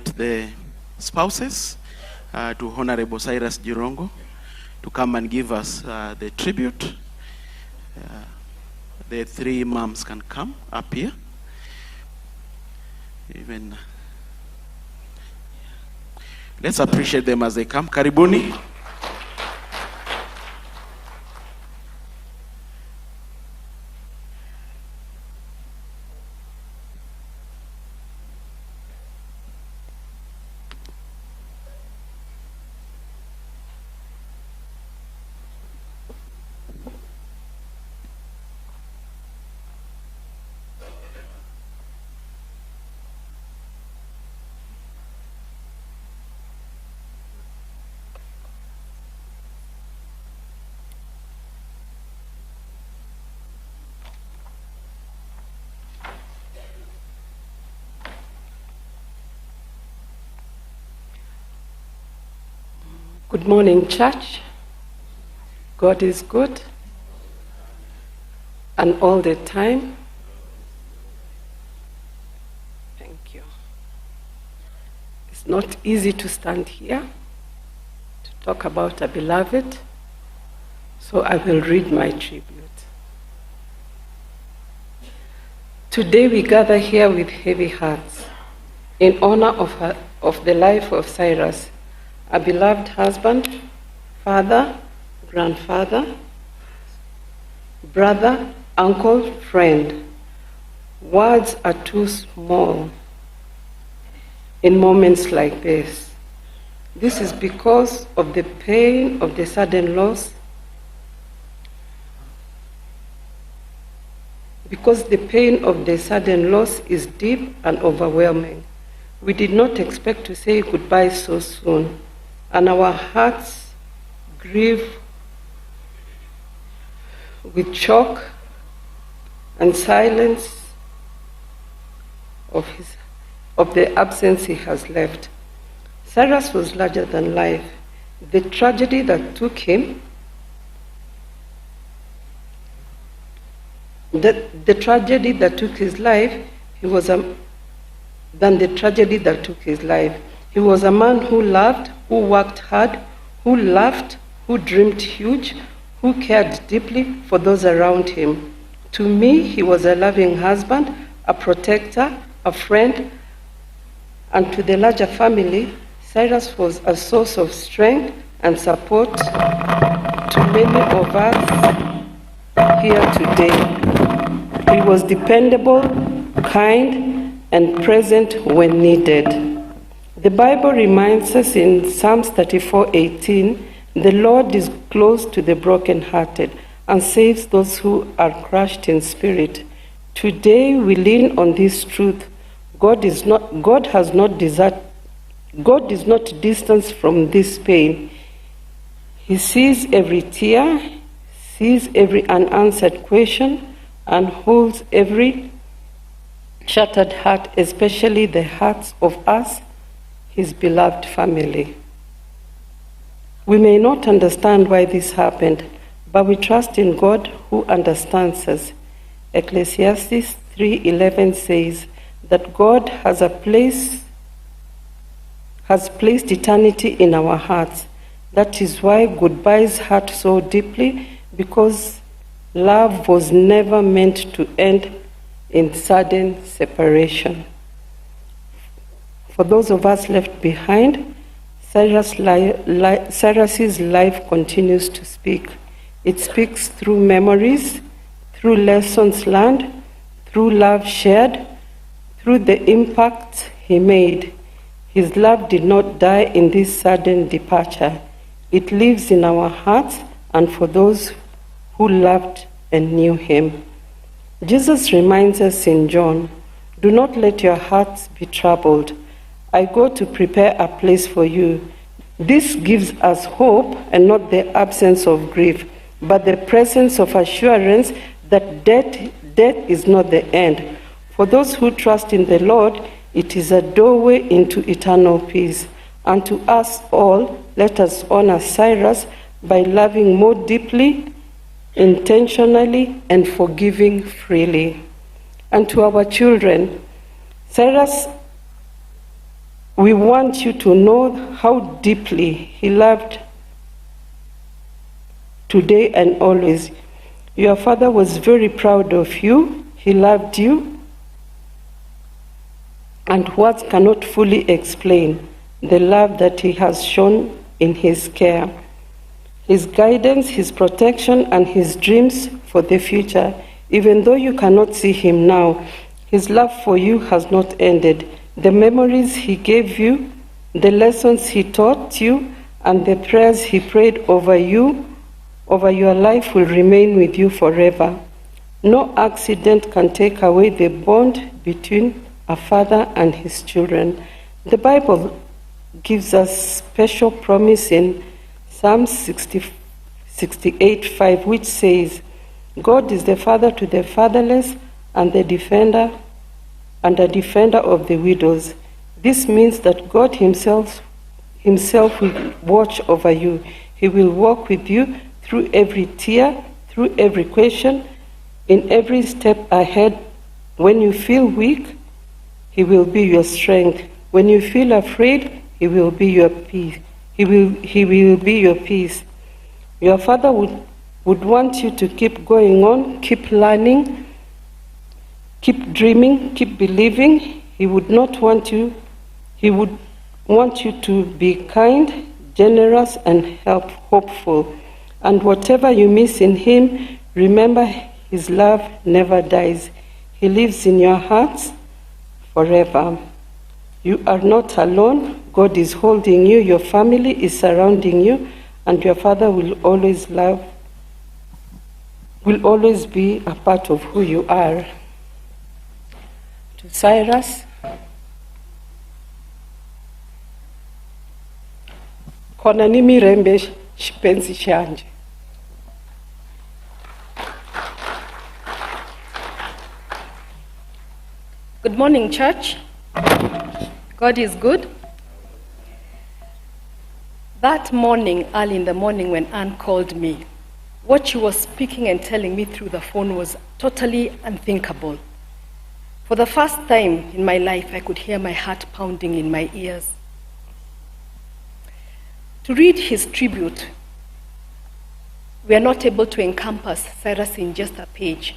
the spouses to Honorable Cyrus Jirongo to come and give us the tribute. The three moms can come up here. Let's appreciate them as they come. Karibuni. Good morning, church. God is good, and all the time. Thank you. It's not easy to stand here to talk about a beloved, so I will read my tribute. Today we gather here with heavy hearts in honor of the life of Cyrus, a beloved husband, father, grandfather, brother, uncle, friend. Words are too small in moments like this. This is because of the pain of the sudden loss, because the pain of the sudden loss is deep and overwhelming. We did not expect to say goodbye so soon, and our hearts grieve with shock and silence of the absence he has left. Cyrus was larger than life. The tragedy that took him, the tragedy that took his life, he was a man who loved, who worked hard, who laughed, who dreamed huge, who cared deeply for those around him. To me, he was a loving husband, a protector, a friend, and to the larger family, Cyrus was a source of strength and support to many of us here today. He was dependable, kind, and present when needed. The Bible reminds us in Psalms 34:18, the Lord is close to the brokenhearted and saves those who are crushed in spirit. Today we lean on this truth. God is not distant from this pain. He sees every tear, sees every unanswered question, and holds every shattered heart, especially the hearts of us, his beloved family. We may not understand why this happened, but we trust in God who understands us. Ecclesiastes 3:11 says that God has placed eternity in our hearts. That is why goodbyes hurt so deeply, because love was never meant to end in sudden separation. For those of us left behind, Cyrus's life continues to speak. It speaks through memories, through lessons learned, through love shared, through the impact he made. His love did not die in this sudden departure. It lives in our hearts and for those who loved and knew him. Jesus reminds us in John, "Do not let your hearts be troubled. I go to prepare a place for you." This gives us hope, and not the absence of grief, but the presence of assurance that death is not the end. For those who trust in the Lord, it is a doorway into eternal peace. And to us all, let us honor Cyrus by loving more deeply, intentionally, and forgiving freely. And to our children, Cyrus We want you to know how deeply he loved today and always. Your father was very proud of you. He loved you, and words cannot fully explain the love that he has shown in his care, his guidance, his protection, and his dreams for the future. Even though you cannot see him now, his love for you has not ended. The memories he gave you, the lessons he taught you, and the prayers he prayed over you, over your life, will remain with you forever. No accident can take away the bond between a father and his children. The Bible gives us special promise in Psalm 68:5, which says, God is the father to the fatherless and the defender of the widows. This means that God himself will watch over you. He will walk with you through every tear, through every question, in every step ahead. When you feel weak, he will be your strength. When you feel afraid, he will be your peace. He will be your peace. Your father would want you to keep going on, keep learning, keep dreaming, keep believing. He would want you to be kind, generous, and hopeful. And whatever you miss in him, remember his love never dies. He lives in your hearts forever. You are not alone. God is holding you. Your family is surrounding you, and your father will always be a part of who you are. To Cyrus, khona nimirembe xipenzi xanje. Good morning, church. God is good. That morning, early in the morning when Anne called me, what she was speaking and telling me through the phone was totally unthinkable. For the first time in my life, I could hear my heart pounding in my ears. To read his tribute, we are not able to encompass Cyrus in just a page.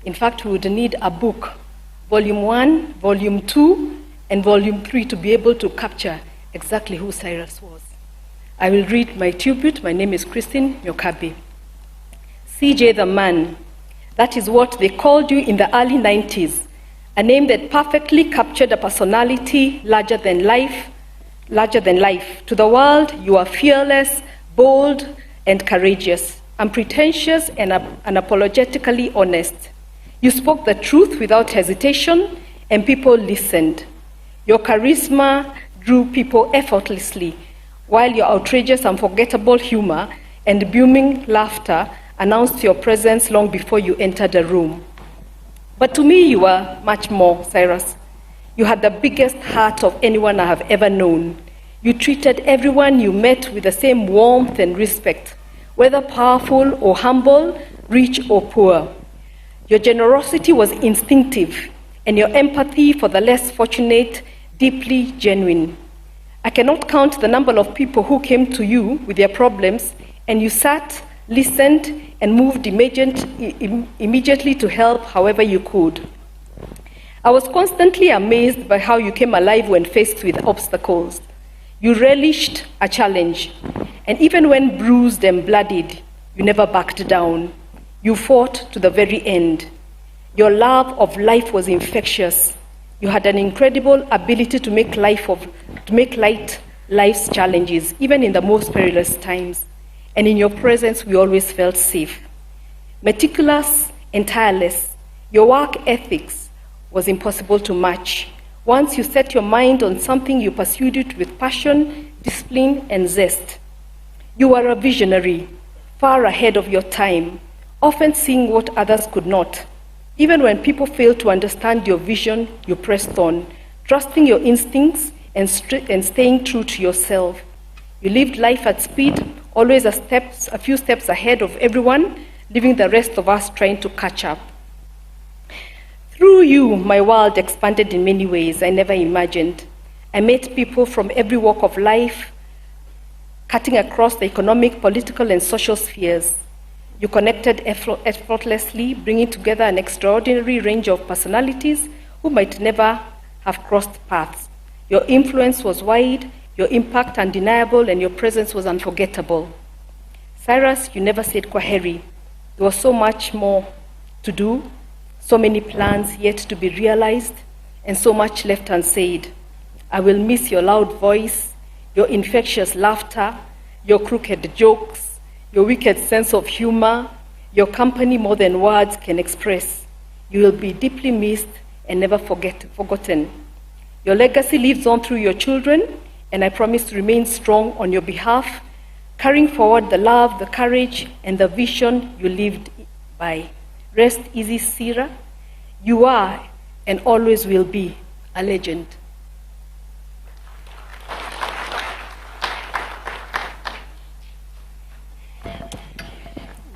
In fact, we would need a book, Volume 1, Volume 2, and Volume 3 to be able to capture exactly who Cyrus was. I will read my tribute. My name is Christine Nyokabi. CJ the Man, that is what they called you in the early 90s, a name that perfectly captured a personality larger than life. To the world, you are fearless, bold, and courageous, unpretentious, and unapologetically honest. You spoke the truth without hesitation, and people listened. Your charisma drew people effortlessly, while your outrageous, unforgettable humor and booming laughter announced your presence long before you entered the room. But to me, you were much more, Cyrus. You had the biggest heart of anyone I have ever known. You treated everyone you met with the same warmth and respect, whether powerful or humble, rich or poor. Your generosity was instinctive, and your empathy for the less fortunate, deeply genuine. I cannot count the number of people who came to you with their problems, and you sat, listened, and moved immediately to help however you could. I was constantly amazed by how you came alive when faced with obstacles. You relished a challenge, and even when bruised and bloodied, you never backed down. You fought to the very end. Your love of life was infectious. You had an incredible ability to make light life's challenges, even in the most perilous times. And in your presence, we always felt safe. Meticulous and tireless, your work ethics was impossible to match. Once you set your mind on something, you pursued it with passion, discipline, and zest. You were a visionary, far ahead of your time, often seeing what others could not. Even when people failed to understand your vision, you pressed on, trusting your instincts and staying true to yourself. You lived life at speed, always a few steps ahead of everyone, leaving the rest of us trying to catch up. Through you, my world expanded in many ways I never imagined. I met people from every walk of life, cutting across the economic, political, and social spheres. You connected effortlessly, bringing together an extraordinary range of personalities who might never have crossed paths. Your influence was wide, your impact undeniable, and your presence was unforgettable. Cyrus, you never said kwaheri. There was so much more to do, so many plans yet to be realized, and so much left unsaid. I will miss your loud voice, your infectious laughter, your crooked jokes, your wicked sense of humor, your company more than words can express. You will be deeply missed and never forgotten. Your legacy lives on through your children, and I promise to remain strong on your behalf, carrying forward the love, the courage, and the vision you lived by. Rest easy, Sira. You are and always will be a legend.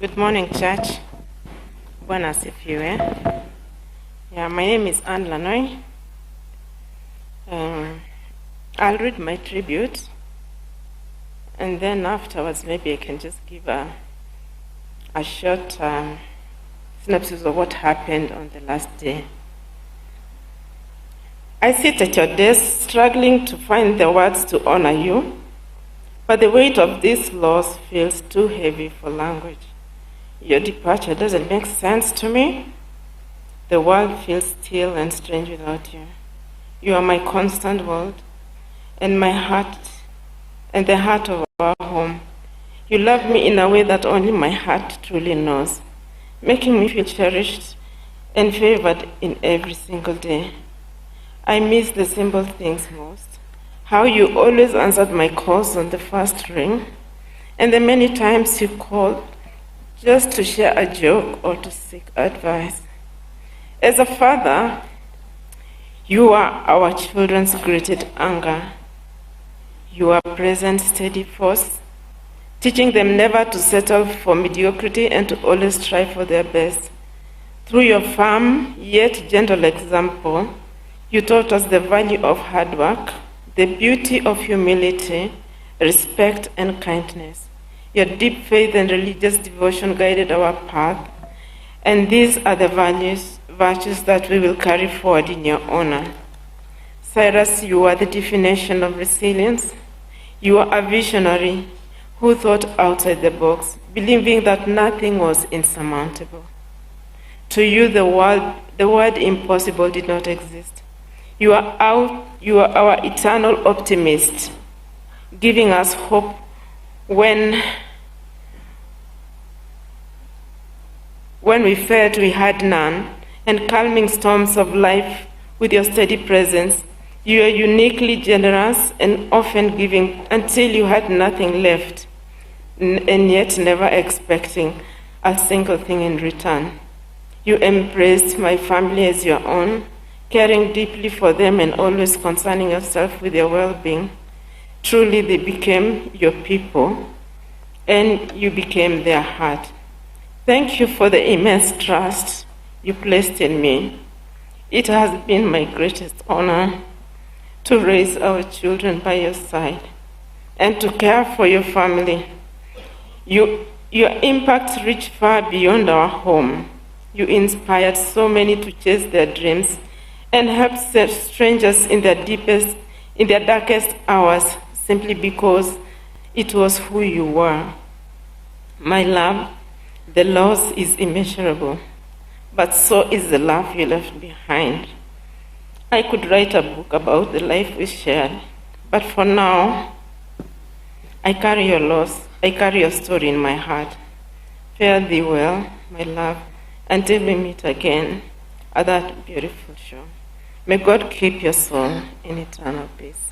Good morning, church. Bwana asifiwe. Yeah, my name is Anne Lanoy. I'll read my tribute, and then afterwards maybe I can just give a short synopsis of what happened on the last day. I sit at your desk struggling to find the words to honor you, but the weight of this loss feels too heavy for language. Your departure doesn't make sense to me. The world feels still and strange without you. You are my constant world, and my heart, and the heart of our home. You love me in a way that only my heart truly knows, making me feel cherished and favored in every single day. I miss the simple things most. How you always answered my calls on the first ring, and the many times you called just to share a joke or to seek advice. As a father, you are our children's greatest anger. You are present, steady force, teaching them never to settle for mediocrity and to always strive for their best. Through your firm yet gentle example, you taught us the value of hard work, the beauty of humility, respect, and kindness. Your deep faith and religious devotion guided our path, and these are the virtues that we will carry forward in your honor. Cyrus, you are the definition of resilience. You are a visionary who thought outside the box, believing that nothing was insurmountable. To you, the word impossible did not exist. You are our eternal optimist, giving us hope when we felt we had none, and calming storms of life with your steady presence. You are uniquely generous and often giving until you had nothing left, and yet never expecting a single thing in return. You embraced my family as your own, caring deeply for them and always concerning yourself with their well-being. Truly, they became your people, and you became their heart. Thank you for the immense trust you placed in me. It has been my greatest honor to raise our children by your side and to care for your family. Your impact reached far beyond our home. You inspired so many to chase their dreams and helped set strangers in their darkest hours simply because it was who you were. My love, the loss is immeasurable, but so is the love you left behind. I could write a book about the life we shared, but for now, I carry your loss, I carry your story in my heart. Fare thee well, my love, until we meet again at that beautiful shore. May God keep your soul in eternal peace.